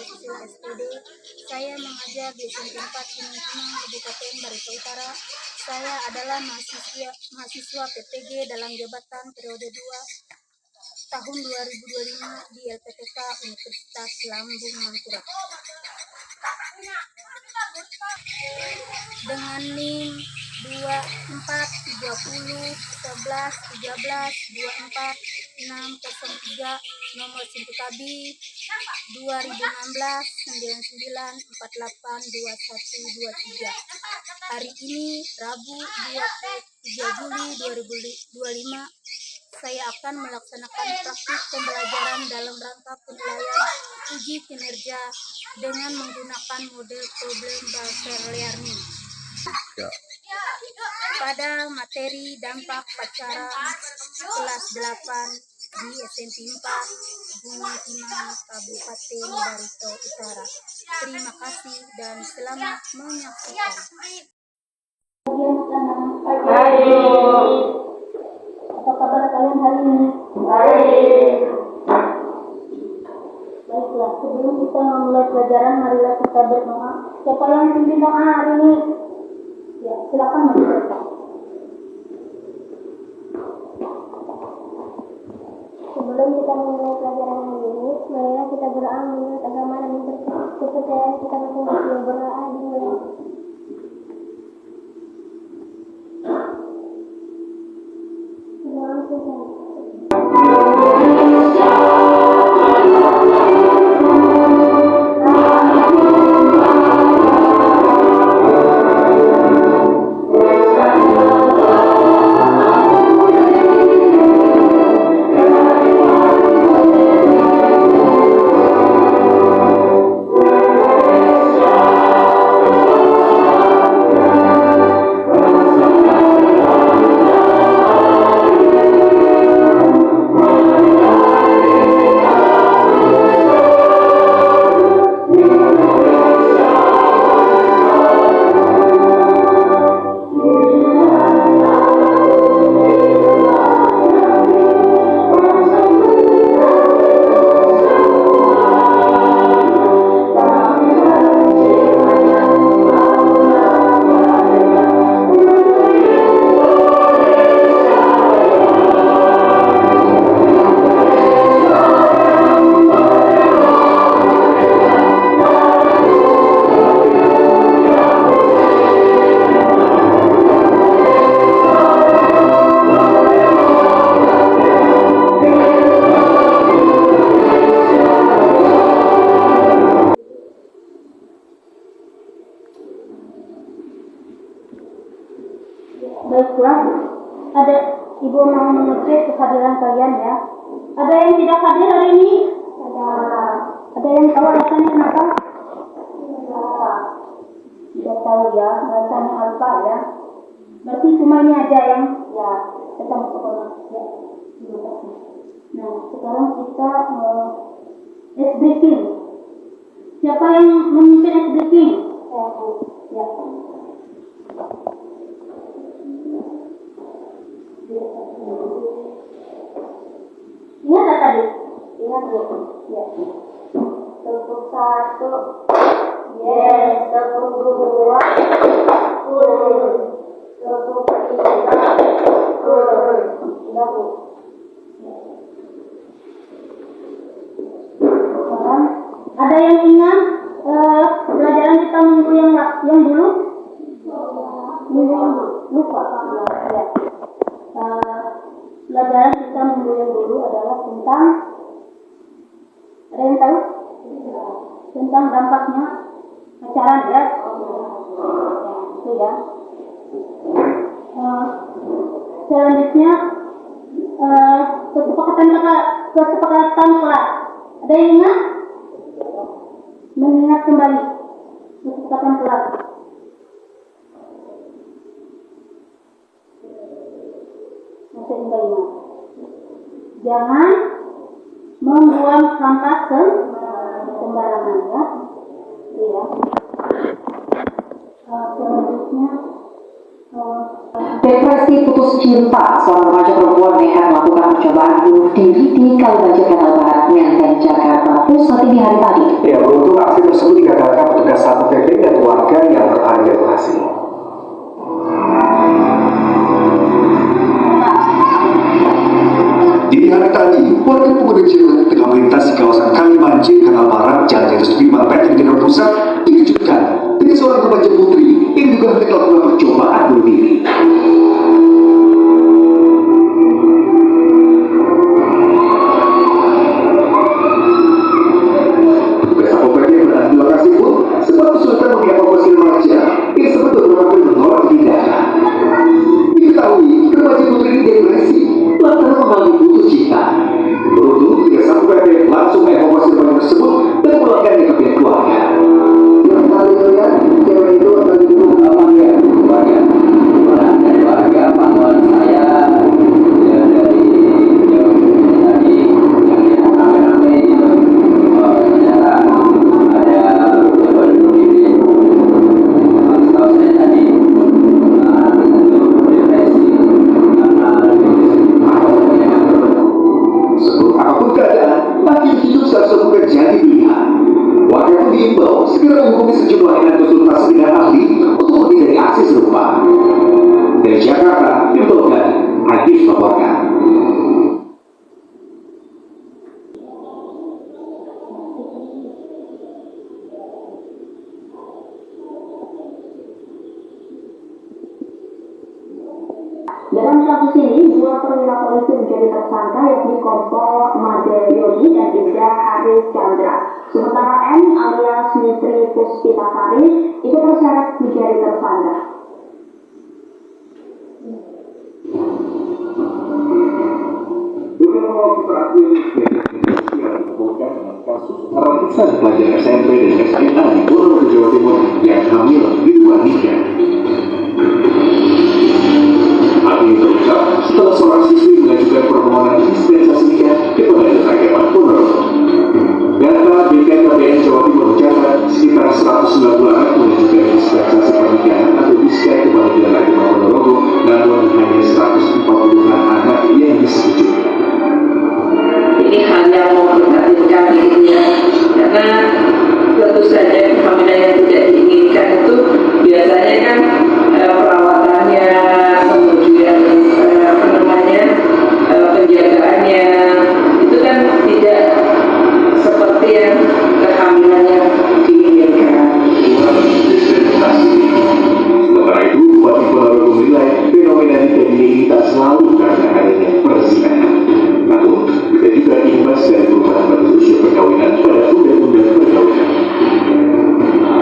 Kecil SPD. Saya mengajar di SMP 4 Gunung Kemang, Kabupaten Barito Utara. Saya adalah mahasiswa PPG dalam jabatan periode 2 tahun 2025 di LPTK Universitas Lambung Mangkurat. Dengan NIM 24301113240603 nomor SIMPIKAB 2016-99482123. Hari ini Rabu 23 Juli 2025 saya akan melaksanakan praktik pembelajaran dalam rangka penilaian uji kinerja dengan menggunakan model problem based learning pada materi dampak pacaran kelas 8 di SMP 4 Gunung Kemang, Kabupaten Barito Utara. Terima kasih dan selamat menyaksikan. Apa kabar kalian hari ini? Baik. Baiklah, sebelum kita memulai pelajaran, marilah kita berdoa. Siapa yang pimpin doa hari ini? Ya, silakan menjelaskan. Sebelum kita memulai pelajaran ini, marilah kita berdoa menurut agama dan kepercayaan kita masing-masing. Berdoa dimulai. Baiklah, ada Ibu mau mengecek kehadiran kalian ya. Ada yang tidak hadir hari ini? Ada yang tahu alasannya kenapa? Tidak tahu ya, alasannya apa ya? Berarti cuma ini aja yang tetap sekolah. Ya, terima kasih. Nah, sekarang kita S briefing. Siapa yang memimpin S briefing? Ya. Ingat tak tadi? Ingat Bu. Ya. Tepuk 1. Yes. Tepuk 2. Cool. Tepuk 3. Cool. Sudah Bu. Sekarang ada yang ingat pelajaran kita minggu yang dulu? Minggu yang dulu. Lupa. Ya. Pelajaran kita minggu yang dulu adalah tentang, ada yang tahu? Tentang dampaknya pacaran ya. Itu ya. Selanjutnya kesepakatan kelas. Ada yang ingat? Mengingat kembali kesepakatan kelas. Jangan membuang sampah sembarangan ya. Iya. Selanjutnya Depresi putus cinta, seorang remaja perempuan nekat melakukan percobaan bunuh diri di Kalibata Kanal Barat, Menteng, Jakarta Pusat ini hari tadi. Ya, beruntung aksi tersebut digagalkan petugas Satpol PP dan warga yang berada lokasi. Di hari tadi, warga pemuda jalan tengah melintas di kawasan Kalimancing, Kanal Barat, Jalan Jatuh Sudirman, Menteng, Jakarta Pusat dikejutkan dengan seorang remaja putri yang juga hendak melakukan percobaan bunuh diri. Petugas Satpol PP yang berada di lokasi pun sempat kesulitan mengevakuasi remaja yang sebetulnya merupakan menolak tindakan. Diketahui remaja putri ini depresi lantaran mengalami putus cinta. Beruntung petugas Satpol PP langsung mengevakuasi remaja tersebut dan memulangkannya ke pihak keluarga. Yang kali melihat cewek itu akan dibunuh apa ya? Keluarga dari warga pantauan saya ya dari jauh tadi yang lihat rame-rame itu ternyata ada coba bunuh diri. Setahu saya tadi sebelum apapun keadaan, makin hidup seharusnya bukan jadi pilihan. Warga pun diimbau segera menghubungi sejumlah layanan konsultasi dengan ahli untuk menghindari aksi serupa. Dari Jakarta, Ibnu Gani, Hadis melaporkan. Dalam kasus ini, dua perwira polisi menjadi tersangka yakni Kompol Made Yodi dan Ibda Haris Chandra. Sementara M alias Mitri Puspitasari itu terseret menjadi tersangka. Beberapa waktu terakhir, yang dihubungkan dengan kasus ratusan pelajar SMP dan SMA di Purworejo, Jawa Timur yang hamil di luar nikah. Hal ini terungkap setelah seorang siswi mengajukan permohonan dispensasi nikah ke Pengadilan Agama Purworejo. Data BKKBN Jawa Timur mencatat sekitar 190 anak mengajukan dispensasi pernikahan atau diska ke Pengadilan Agama Purworejo, namun hanya 140 anak yang disetujui. Ini hal yang memprihatinkan gitu ya, karena tentu saja kehamilan yang tidak diinginkan itu biasanya kan perawatannya, kemudian penjagaannya itu kan tidak seperti yang kehamilan yang diinginkan. Sementara itu, Bupati Purworejo menilai fenomena ini tak selalu karena adanya perzinahan, namun bisa juga imbas dari perubahan batas usia perkawinan pada undang-undang perkawinan.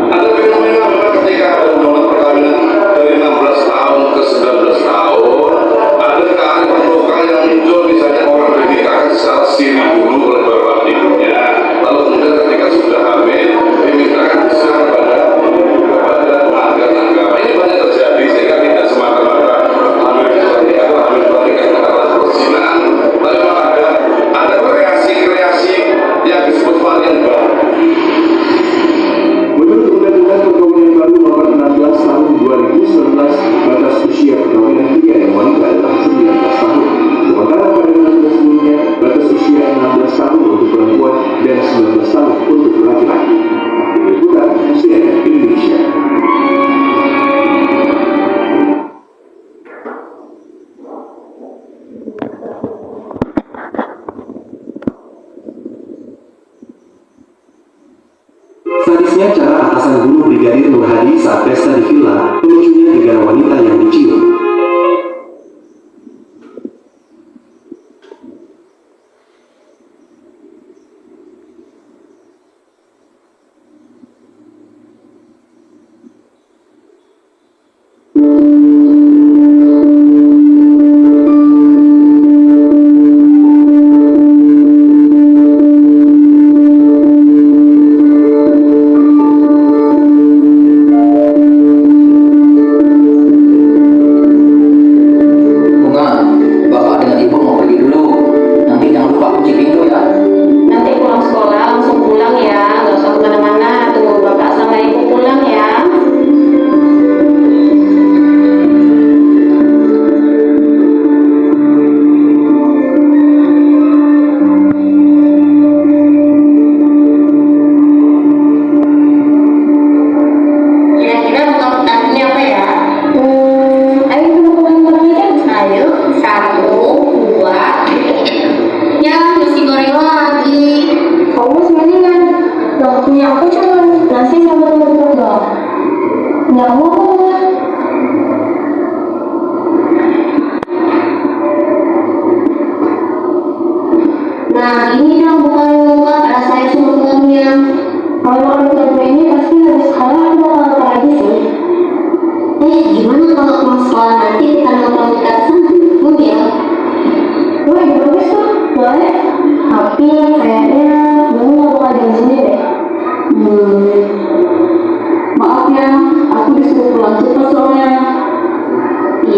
Ada fenomena memang ketika ada undang-undang perkawinan dari 16 tahun ke 19 tahun, ada kearifan yang muncul, misalnya orang dinikahkan secara siri dulu oleh bapak ibunya, lalu kemudian ketika sudah hamil dimintakan diserah kepada pengadilan agama. Ini banyak terjadi sehingga tidak semata-mata hamil pernikahan atau hamil pernikahan karena perzinahan, tapi memang ada kreasi-kreasi yang disebut varian baru. Menurut Undang-Undang Perkawinan Baru Nomor 16 Tahun 2019, batas usia perkawinan pria dan wanita adalah 19 tahun. Sementara pada undang-undang sebelumnya, batas usia 16 tahun untuk perempuan dan 19 tahun untuk laki-laki. Liputan CNN Indonesia. Sadisnya cara atasan bunuh Brigadir Nur Hadi saat pesta di villa, pemicunya negara wanita yang dicium.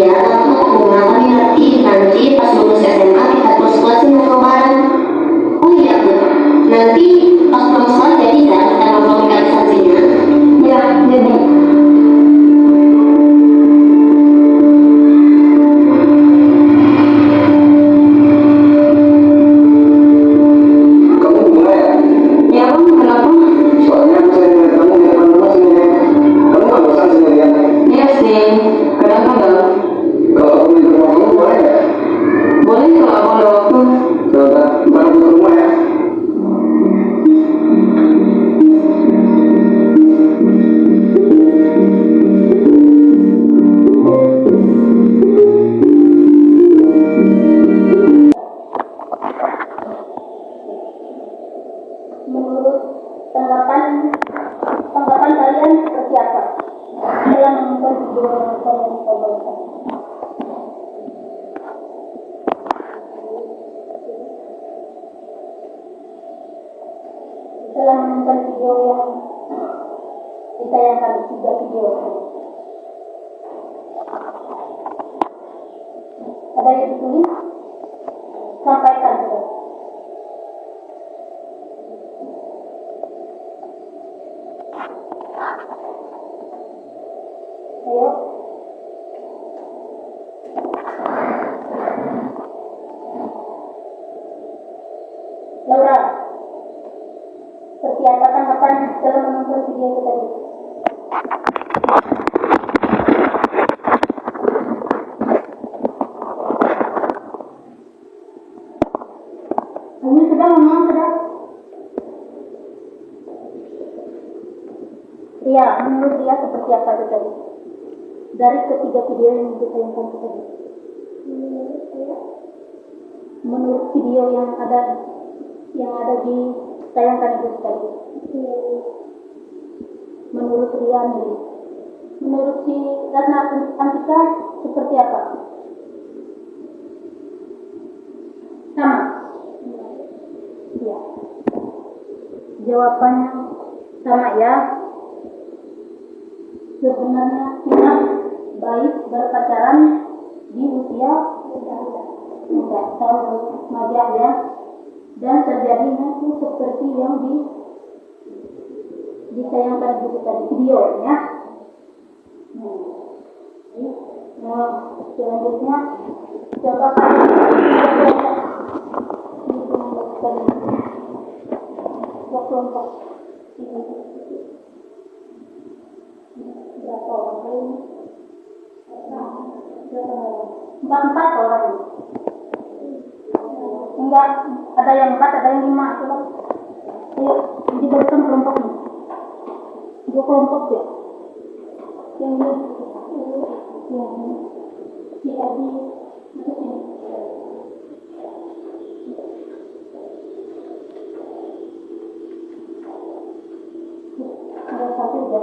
Iya, tapi tapi nanti pas lulus SMA kita terus sih mau bareng. Oh iya tuh, nanti pas pulang sekolah jadi kan kita nongkrong di organisasinya. Ya, jadi. Kamu mulai ya? Ya, Bang, kenapa? Soalnya aku sering lihat kamu di depan rumah sini. Kamu nggak bosan sendirian? Iya sih, kadang-kadang. Kalau aku di rumah kamu boleh nggak? Boleh kalau abang ada waktu. Ya udah, ntar aku ke rumah ya. Menurut tanggapan kalian seperti apa setelah menonton video yang kalian tonton? Setelah menonton video yang ditayangkan 3 video, ada yang ditulis? Sampaikan sudah. Ayo. Laura, seperti apa tanggapan setelah menonton video itu tadi? Ini sudah ngomong sudah. Iya, menurut dia seperti apa itu tadi? Dari ketiga video yang ditayangkan itu tadi. Menurut video yang ada ditayangkan itu tadi. Menurut Ria Mili. Menurut si Ratna Antika seperti apa? Sama. Iya. Jawabannya sama ya. Sebenarnya kita baik berpacaran di usia muda, tahun remaja ya, dan terjadinya itu seperti yang ditayangkan di tadi videonya. Selanjutnya coba kelompok ini. Berapa orang ini? 4 orang. Enggak, ada yang 4, ada yang 5. Coba. Ayo, diberikan kelompok ini. 2 kelompok ya. Yang ini. Yang ini. Si Adi. Masuk sini. Ada 1 ya.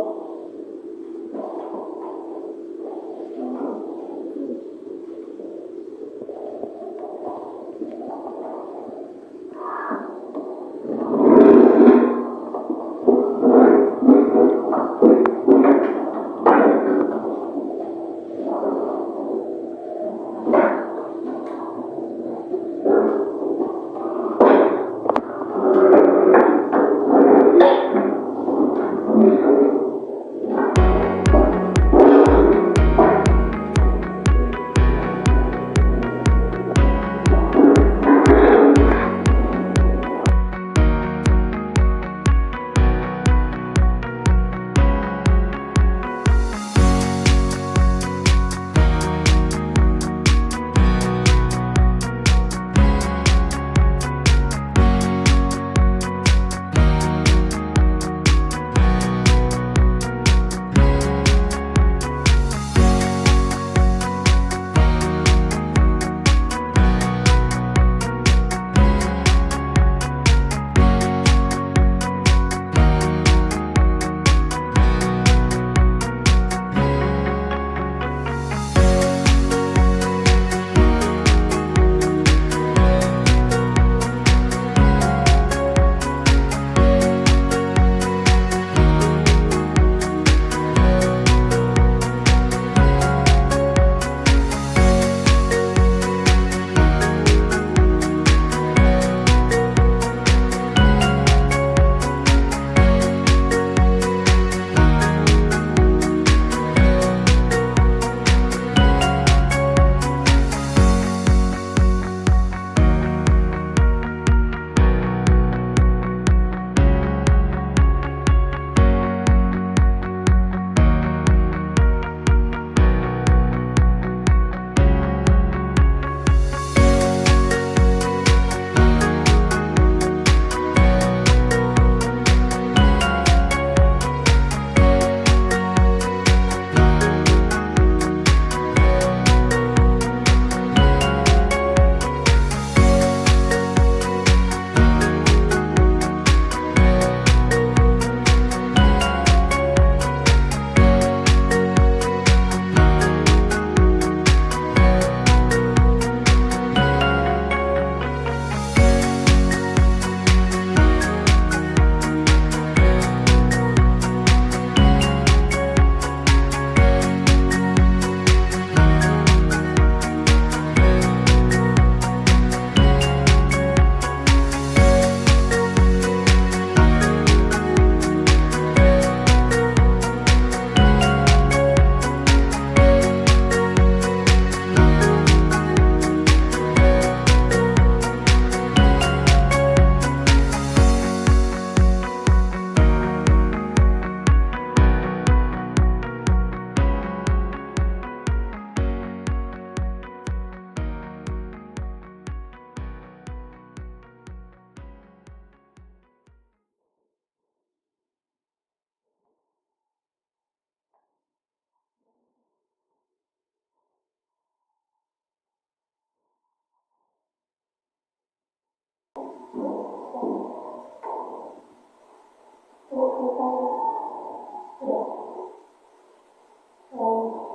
Sudah.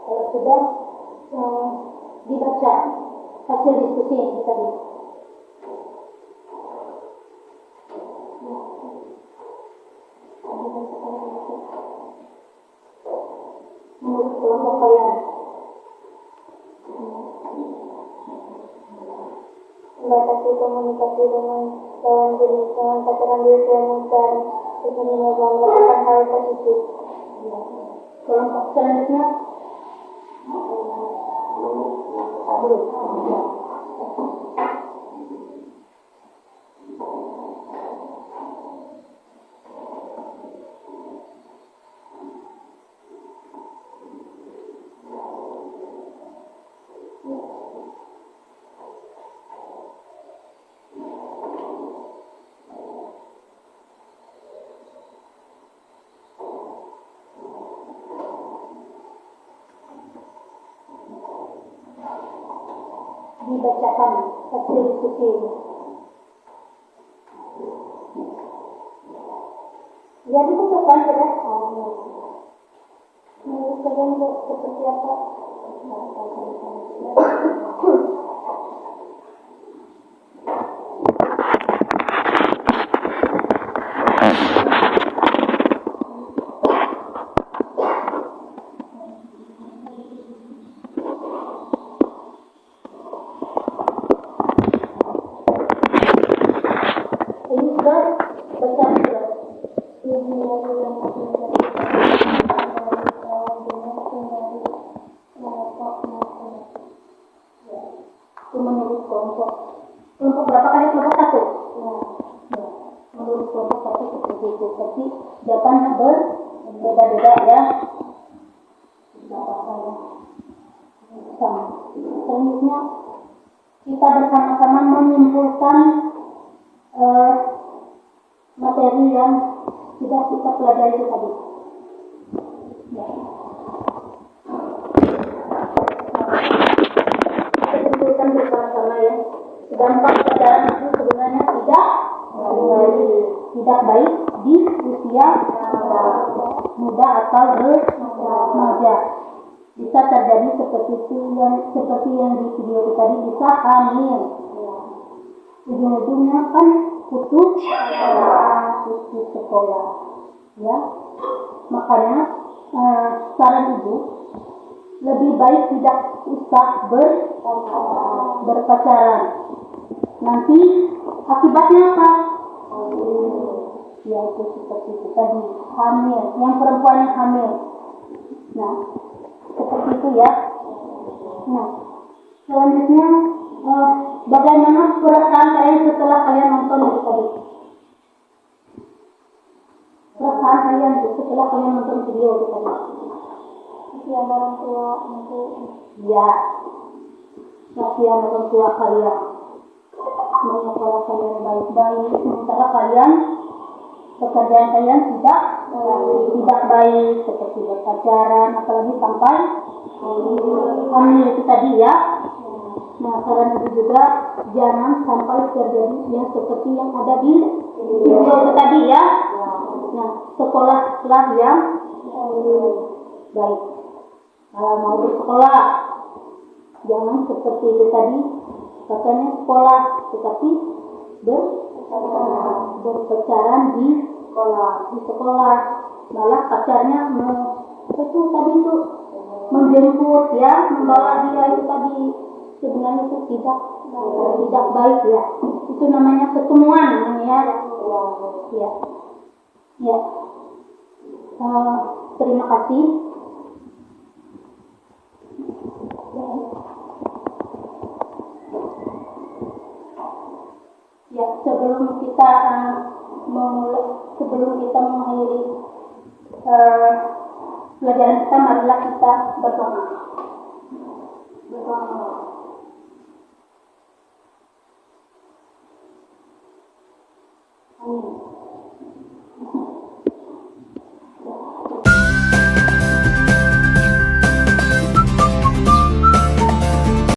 Kalau sudah, dibaca hasil diskusi yang kita tadi. Menurut kelompok kalian, membatasi komunikasi dengan lawan jenis dengan pacaran di usia muda sesungguhnya dalam melakukan hal positif. kelompok selanjutnya belum. Dibacakan hasil diskusi ini. Ya, dibacakan sudah. Menurut kalian seperti apa? Ini sudah baca sudah. Itu menurut kelompok. Kelompok berapa kali? Kelompok satu. Ya. Menurut kelompok satu seperti itu. Tapi jawabannya berbeda-beda ya. Tidak apa-apa ya. Sama. Selanjutnya kita bersama-sama menyimpulkan materi yang sudah kita pelajari tadi. Ya. Kita simpulkan bersama-sama ya. Dampak pelajaran itu sebenarnya tidak baik di usia muda atau remaja. Bisa terjadi seperti yang di video tadi, bisa hamil. Ujung-ujungnya kan putus sekolah, ya. Makanya saran ibu lebih baik tidak usah berpacaran. Nanti akibatnya apa? Ya itu seperti itu tadi, hamil. Yang perempuannya hamil. Nah, seperti itu ya. Nah, selanjutnya bagaimana perasaan kalian setelah kalian nonton itu tadi? Perasaan kalian setelah kalian nonton video itu tadi? Kasihan orang tua untuk Ya, kasihan orang tua kalian. Menyekolah kalian baik-baik, sementara kalian pekerjaan kalian tidak baik, seperti berpacaran, apalagi sampai hamil itu tadi ya. Nah, saran itu juga jangan sampai terjadi yang seperti yang ada di video itu tadi ya. Nah, sekolahlah yang baik. Kalau mau bersekolah, jangan seperti itu tadi. Katanya sekolah, tetapi berpacaran di sekolah. Malah pacarnya itu tadi itu menjemput ya, membawa dia itu tadi. Sebenarnya itu tidak baik ya. Itu namanya ketemuan ya. Ya. Ya. Terima kasih. Ya, sebelum kita mengakhiri pelajaran kita, marilah kita berdoa. Amin.